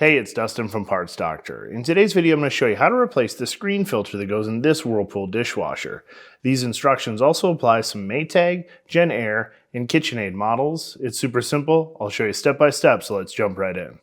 Hey, it's Dustin from Parts Doctor. In today's video, I'm going to show you how to replace the screen filter that goes in this Whirlpool dishwasher. These instructions also apply to some Maytag, JennAir, and KitchenAid models. It's super simple. I'll show you step by step, so let's jump right in.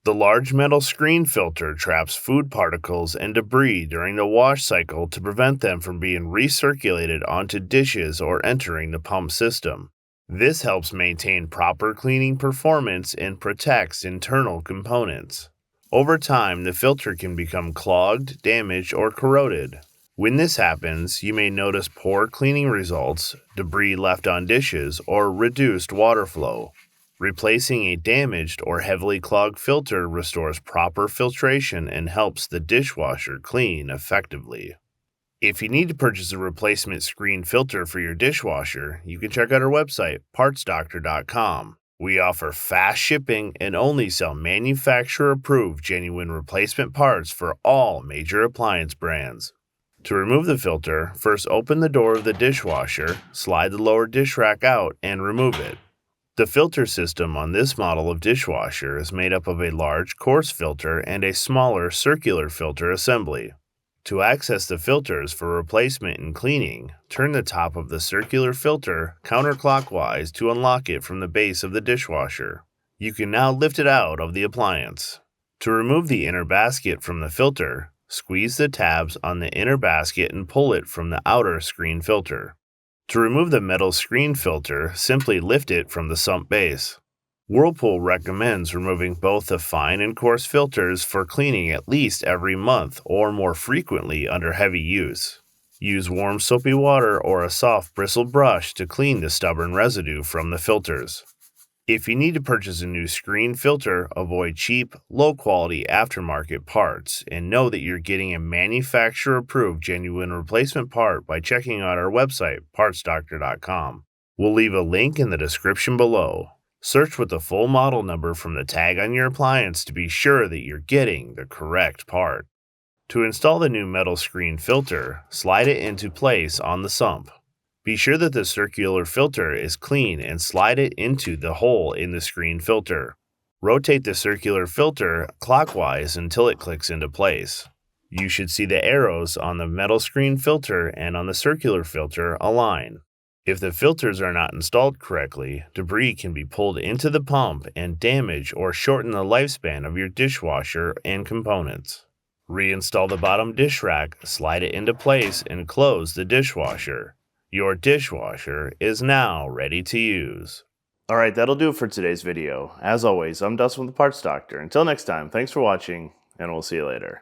The large metal screen filter traps food particles and debris during the wash cycle to prevent them from being recirculated onto dishes or entering the pump system. This helps maintain proper cleaning performance and protects internal components. Over time, the filter can become clogged, damaged, or corroded. When this happens, you may notice poor cleaning results, debris left on dishes, or reduced water flow. Replacing a damaged or heavily clogged filter restores proper filtration and helps the dishwasher clean effectively. If you need to purchase a replacement screen filter for your dishwasher, you can check out our website, partsdoctor.com. We offer fast shipping and only sell manufacturer-approved genuine replacement parts for all major appliance brands. To remove the filter, first open the door of the dishwasher, slide the lower dish rack out, and remove it. The filter system on this model of dishwasher is made up of a large coarse filter and a smaller circular filter assembly. To access the filters for replacement and cleaning, turn the top of the circular filter counterclockwise to unlock it from the base of the dishwasher. You can now lift it out of the appliance. To remove the inner basket from the filter, squeeze the tabs on the inner basket and pull it from the outer screen filter. To remove the metal screen filter, simply lift it from the sump base. Whirlpool recommends removing both the fine and coarse filters for cleaning at least every month or more frequently under heavy use. Use warm soapy water or a soft bristled brush to clean the stubborn residue from the filters. If you need to purchase a new screen filter, avoid cheap, low-quality aftermarket parts and know that you're getting a manufacturer-approved genuine replacement part by checking out our website, partsdoctor.com. We'll leave a link in the description below. Search with the full model number from the tag on your appliance to be sure that you're getting the correct part. To install the new metal screen filter, slide it into place on the sump. Be sure that the circular filter is clean and slide it into the hole in the screen filter. Rotate the circular filter clockwise until it clicks into place. You should see the arrows on the metal screen filter and on the circular filter align. If the filters are not installed correctly, debris can be pulled into the pump and damage or shorten the lifespan of your dishwasher and components. Reinstall the bottom dish rack, slide it into place, and close the dishwasher. Your dishwasher is now ready to use. Alright, that'll do it for today's video. As always, I'm Dustin with the Parts Doctor. Until next time, thanks for watching, and we'll see you later.